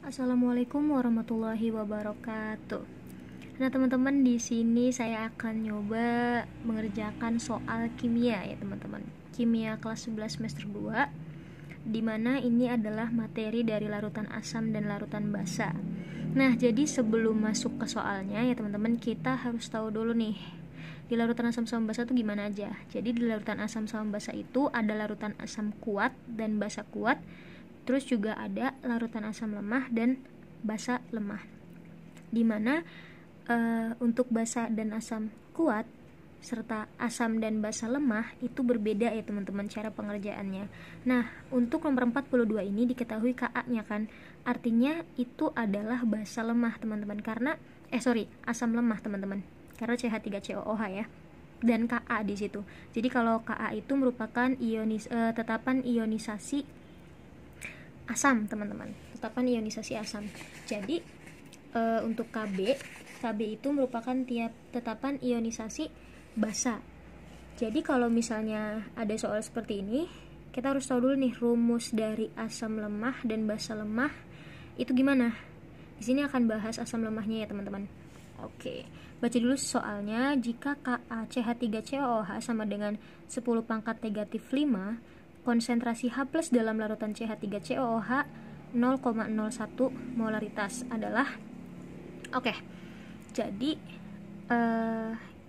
Assalamualaikum warahmatullahi wabarakatuh. Nah, teman-teman, di sini saya akan nyoba mengerjakan soal kimia ya, teman-teman. Kimia kelas 11 semester 2, di mana ini adalah materi dari larutan asam dan larutan basa. Nah, jadi sebelum masuk ke soalnya ya, teman-teman, kita harus tahu dulu nih di larutan asam sama basa itu gimana aja. Jadi di larutan asam sama basa itu ada larutan asam kuat dan basa kuat. Terus juga ada larutan asam lemah dan basa lemah. Dimana untuk basa dan asam kuat serta asam dan basa lemah itu berbeda ya, teman-teman, cara pengerjaannya. Nah, untuk nomor 42 ini diketahui Ka-nya kan. Artinya itu adalah basa lemah, teman-teman. Karena asam lemah, teman-teman. Karena CH3COOH ya. Dan Ka di situ. Jadi kalau Ka itu merupakan tetapan ionisasi asam, teman-teman, tetapan ionisasi asam. Jadi untuk KB itu merupakan tetapan ionisasi basa. Jadi kalau misalnya ada soal seperti ini, kita harus tahu dulu nih rumus dari asam lemah dan basa lemah itu gimana. Di sini akan bahas asam lemahnya ya, teman-teman. Oke, baca dulu soalnya. Jika KaCH3COOH sama dengan 10 pangkat negatif 5, konsentrasi H+ dalam larutan CH3COOH 0,01 molaritas adalah. Oke. Jadi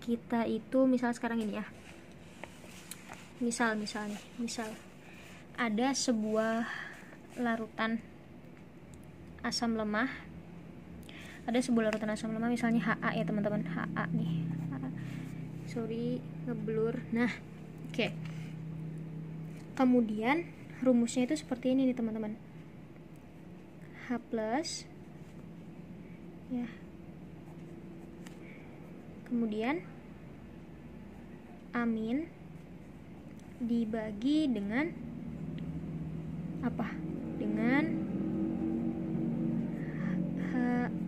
kita itu misal sekarang ini ya. Misal ada sebuah larutan asam lemah. Ada sebuah larutan asam lemah misalnya Ha ya, teman-teman. Ha nih. Ngeblur. Nah, oke. Kemudian rumusnya itu seperti ini nih, teman-teman. H+ ya. Kemudian amin dibagi dengan apa? Dengan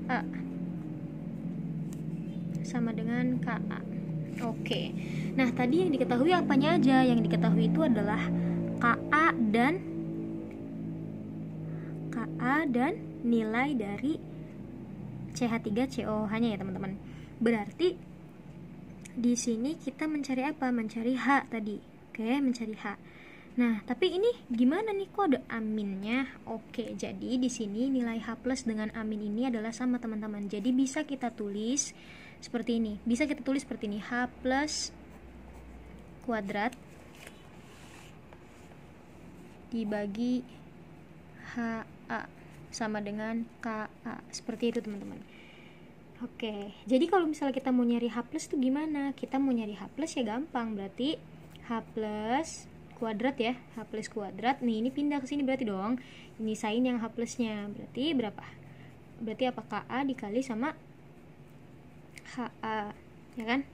Ha sama dengan Ka. Oke. Nah, tadi yang diketahui apanya aja? Yang diketahui itu adalah Ka dan nilai dari CH3COOH-nya ya, teman-teman. Berarti di sini kita mencari apa? Mencari H tadi. Oke, mencari H. Nah, tapi ini gimana nih, kok ada aminnya? Oke, jadi di sini nilai H+ dengan amin ini adalah sama, teman-teman. Jadi bisa kita tulis seperti ini. Bisa kita tulis seperti ini. H+ kuadrat dibagi Ha sama dengan Ka. Seperti itu, teman-teman. Oke, jadi kalau misalnya kita mau nyari H+ itu gimana? Kita mau nyari H+ ya gampang. Berarti H+ kuadrat ya. H+ kuadrat. Nih, ini pindah ke sini berarti dong. Ini sain yang H+-nya. Berarti berapa? Berarti apa? Ka dikali sama Ha. Ya kan?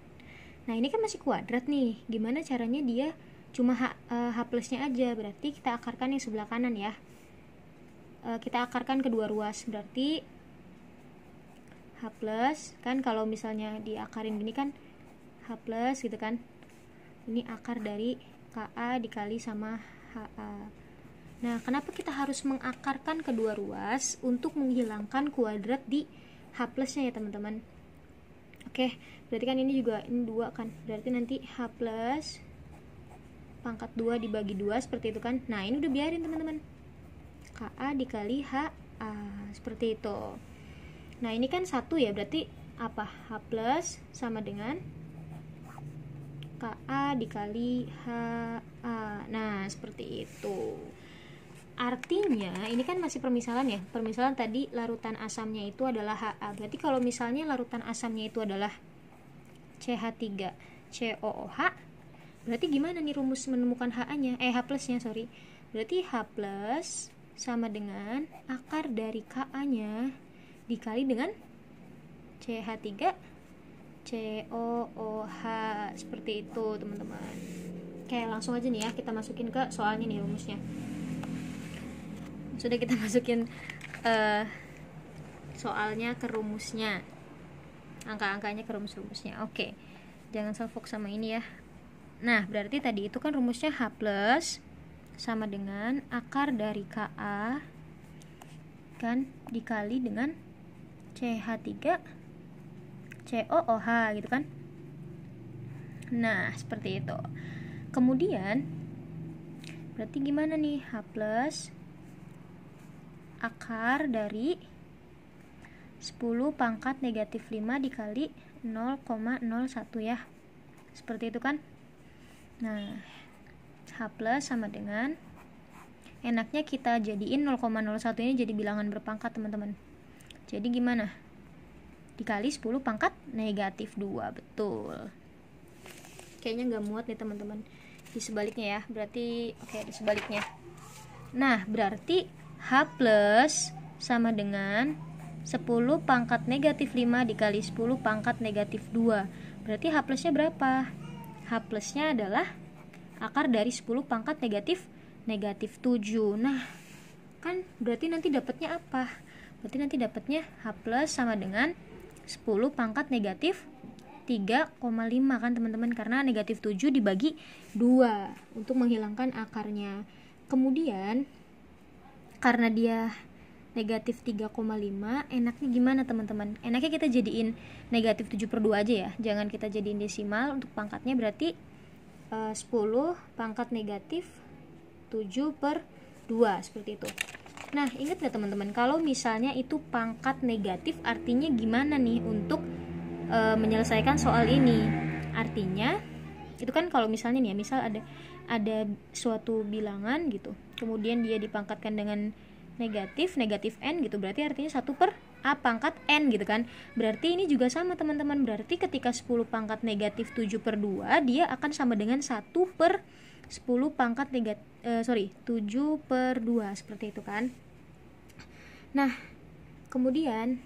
Nah, ini kan masih kuadrat nih. Gimana caranya dia cuma H+-nya aja? Berarti kita akarkan yang sebelah kanan ya. Kita akarkan kedua ruas. Berarti H+ kan, kalau misalnya diakarin gini kan H+ gitu kan. Ini akar dari Ka dikali sama Ha. Nah, kenapa kita harus mengakarkan kedua ruas? Untuk menghilangkan kuadrat di H+-nya ya, teman-teman. Oke, berarti kan ini juga, ini 2 kan. Berarti nanti H+ pangkat 2 dibagi 2 seperti itu kan. Nah, ini udah biarin, teman-teman. Ka dikali Ha. Seperti itu. Nah, ini kan 1 ya, berarti apa? H+ sama dengan Ka dikali Ha. Nah, seperti itu. Artinya, ini kan masih permisalan ya. Permisalan tadi larutan asamnya itu adalah Ha. Berarti kalau misalnya larutan asamnya itu adalah CH3COOH, berarti gimana nih rumus menemukan H+-nya? H+-nya, sorry. Berarti H+ sama dengan akar dari Ka-nya dikali dengan CH3COOH. Seperti itu, teman-teman. Oke, langsung aja nih ya, kita masukin ke soalnya nih rumusnya. Sudah kita masukin soalnya ke rumusnya, angka-angkanya ke rumus-rumusnya. Oke, jangan salfok sama ini ya. Nah, berarti tadi itu kan rumusnya H+ sama dengan akar dari Ka kan, dikali dengan CH3 COOH gitu kan. Nah, seperti itu. Kemudian berarti gimana nih? H plus akar dari 10 pangkat negatif 5 dikali 0,01 ya. Seperti itu kan. Nah, H plus sama dengan, enaknya kita jadiin 0,01 ini jadi bilangan berpangkat teman-teman. Jadi gimana? Dikali 10 pangkat negatif 2, betul. Kayaknya nggak muat nih teman-teman. Di sebaliknya ya, berarti oke, di sebaliknya. Nah, berarti H plus sama dengan 10 pangkat negatif 5 dikali 10 pangkat negatif 2. Berarti H plusnya berapa? H plusnya adalah akar dari 10 pangkat negatif 7. Nah, kan berarti nanti dapatnya apa? Berarti nanti dapatnya H plus sama dengan 10 pangkat negatif 3,5 kan teman-teman, karena negatif 7 dibagi 2 untuk menghilangkan akarnya. Kemudian karena dia negatif 3,5, enaknya gimana teman-teman? Enaknya kita jadiin negatif 7/2 aja ya, jangan kita jadiin desimal untuk pangkatnya. Berarti 10 pangkat negatif 7/2 seperti itu. Nah, ingat gak teman-teman, kalau misalnya itu pangkat negatif, artinya gimana nih untuk menyelesaikan soal ini? Artinya itu kan kalau misalnya nih ya, misal ada suatu bilangan gitu, kemudian dia dipangkatkan dengan negatif n gitu, berarti artinya 1/a pangkat n gitu kan. Berarti ini juga sama teman-teman, berarti ketika 10 pangkat negatif 7/2 dia akan sama dengan 1/10 pangkat 7/2 seperti itu kan. Nah, kemudian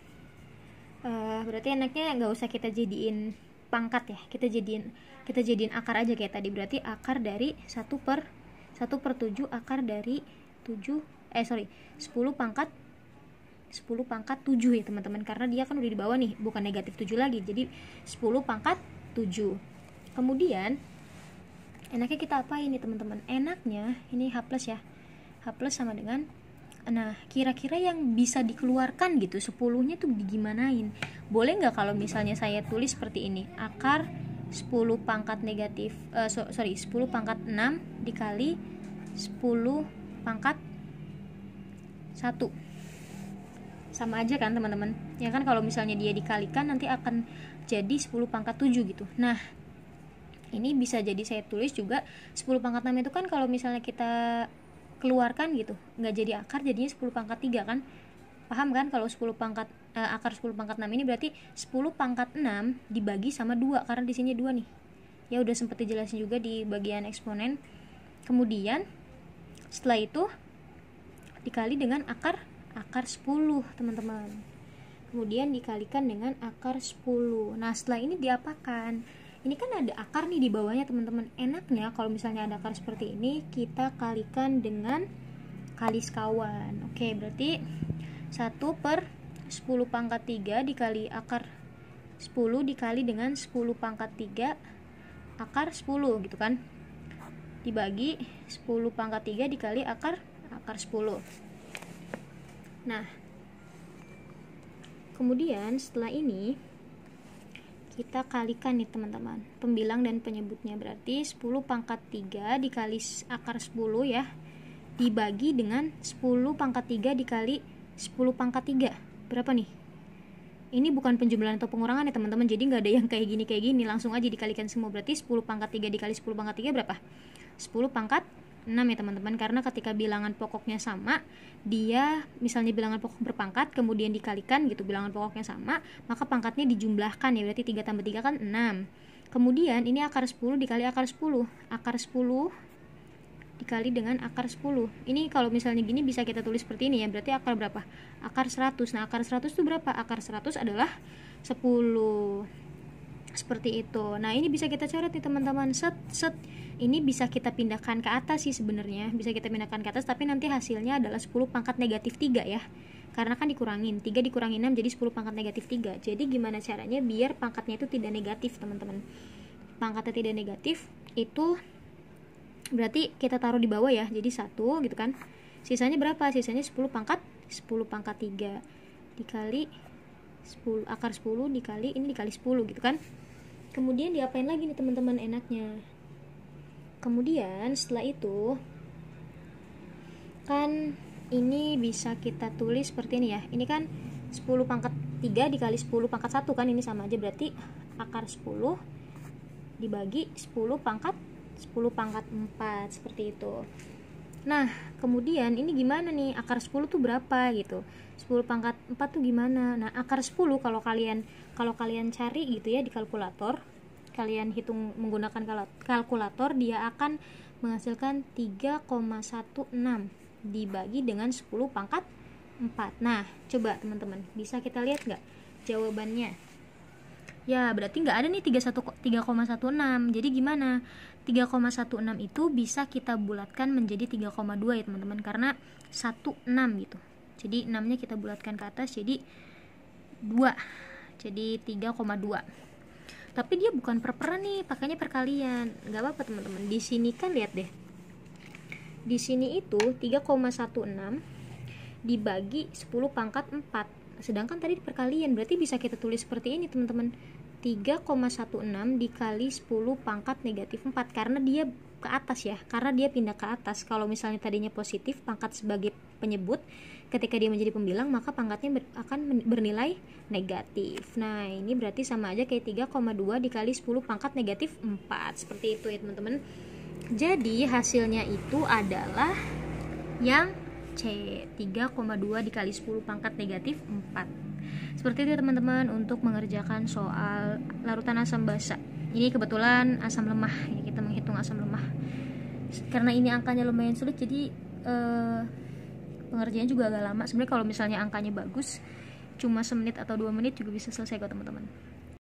berarti enaknya nggak usah kita jadiin pangkat ya, kita jadiin akar aja kayak tadi. Berarti akar dari 1/7 akar dari 10 pangkat 7 ya teman-teman, karena dia kan udah di bawah nih, bukan negatif 7 lagi, jadi 10 pangkat 7. Kemudian enaknya kita apa ini teman-teman? Enaknya ini H plus ya, H plus sama dengan, nah kira-kira yang bisa dikeluarkan gitu 10-nya tuh digimanain? Boleh nggak kalau misalnya saya tulis seperti ini, akar 10 pangkat negatif 10 pangkat 6 dikali 10 pangkat 1, sama aja kan teman-teman ya kan? Kalau misalnya dia dikalikan nanti akan jadi 10 pangkat 7 gitu. Nah, ini bisa jadi saya tulis juga 10 pangkat 6 itu kan kalau misalnya kita keluarkan gitu, nggak jadi akar, jadinya 10 pangkat 3 kan. Paham kan? Kalau 10 pangkat akar 10 pangkat 6 ini berarti 10 pangkat 6 dibagi sama 2, karena di sini 2 nih. Ya udah sempat dijelasin juga di bagian eksponen. Kemudian setelah itu dikali dengan akar 10 teman-teman. Kemudian dikalikan dengan akar 10. Nah, setelah ini diapakan? Ini kan ada akar nih di bawahnya teman-teman. Enaknya kalau misalnya ada akar seperti ini, kita kalikan dengan kali sekawan. Oke, berarti 1/10 pangkat 3 dikali akar 10 dikali dengan 10 pangkat 3 akar 10 gitu kan, dibagi 10 pangkat 3 dikali akar 10. Nah, kemudian setelah ini kita kalikan nih teman-teman pembilang dan penyebutnya. Berarti 10 pangkat 3 dikali akar 10 ya, dibagi dengan 10 pangkat 3 dikali 10 pangkat 3. Berapa nih? Ini bukan penjumlahan atau pengurangan ya teman-teman, jadi nggak ada yang kayak gini, langsung aja dikalikan semua. Berarti 10 pangkat 3 dikali 10 pangkat 3 berapa? 10 pangkat 6 ya teman-teman, karena ketika bilangan pokoknya sama, dia misalnya bilangan pokok berpangkat kemudian dikalikan gitu, bilangan pokoknya sama, maka pangkatnya dijumlahkan ya, berarti 3 tambah 3 kan 6. Kemudian ini akar 10 dikali akar 10, akar 10 dikali dengan akar 10. Ini kalau misalnya gini bisa kita tulis seperti ini ya, berarti akar berapa? Akar 100. Nah, akar 100 itu berapa? Akar 100 adalah 10. Seperti itu. Nah, ini bisa kita coret nih teman-teman. Set. Ini bisa kita pindahkan ke atas sih sebenarnya. Bisa kita pindahkan ke atas, tapi nanti hasilnya adalah 10 pangkat negatif 3 ya. Karena kan dikurangin. 3 dikurangi 6 jadi 10 pangkat negatif 3. Jadi gimana caranya biar pangkatnya itu tidak negatif, teman-teman? Pangkatnya tidak negatif itu berarti kita taruh di bawah ya. Jadi 1 gitu kan. Sisanya berapa? Sisanya 10 pangkat 10 pangkat 3 dikali 10, akar 10 dikali ini dikali 10 gitu kan. Kemudian diapain lagi nih teman-teman enaknya? Kemudian setelah itu kan ini bisa kita tulis seperti ini ya. Ini kan 10 pangkat 3 dikali 10 pangkat 1 kan, ini sama aja, berarti akar 10 dibagi 10 pangkat 4 seperti itu. Nah, kemudian ini gimana nih, akar 10 tuh berapa gitu. 10 pangkat 4 tuh gimana? Nah, akar 10 kalau kalian cari gitu ya di kalkulator, kalian hitung menggunakan kalkulator, dia akan menghasilkan 3,16 dibagi dengan 10 pangkat 4. Nah, coba teman-teman, bisa kita lihat nggak jawabannya? Ya, berarti nggak ada nih 3,16. Jadi gimana? 3,16 itu bisa kita bulatkan menjadi 3,2 ya teman-teman, karena 16 gitu. Jadi 6-nya kita bulatkan ke atas jadi 2. Jadi 3,2. Tapi dia bukan per-peran nih, pakainya perkalian. Nggak apa-apa teman-teman. Di sini kan lihat deh. Di sini itu 3,16 dibagi 10 pangkat 4. Sedangkan tadi perkalian, berarti bisa kita tulis seperti ini teman-teman. 3,16 dikali 10 pangkat negatif 4, karena dia ke atas ya, karena dia pindah ke atas. Kalau misalnya tadinya positif, pangkat sebagai penyebut, ketika dia menjadi pembilang maka pangkatnya akan bernilai negatif. Nah, ini berarti sama aja kayak 3,2 dikali 10 pangkat negatif 4. Seperti itu ya teman-teman. Jadi hasilnya itu adalah yang C, 3,2 dikali 10 pangkat negatif 4. Seperti itu teman-teman untuk mengerjakan soal larutan asam basa. Ini kebetulan asam lemah ya, kita menghitung asam lemah. Karena ini angkanya lumayan sulit, jadi pengerjaannya juga agak lama. Sebenarnya kalau misalnya angkanya bagus, cuma semenit atau 2 menit juga bisa selesai kok teman-teman.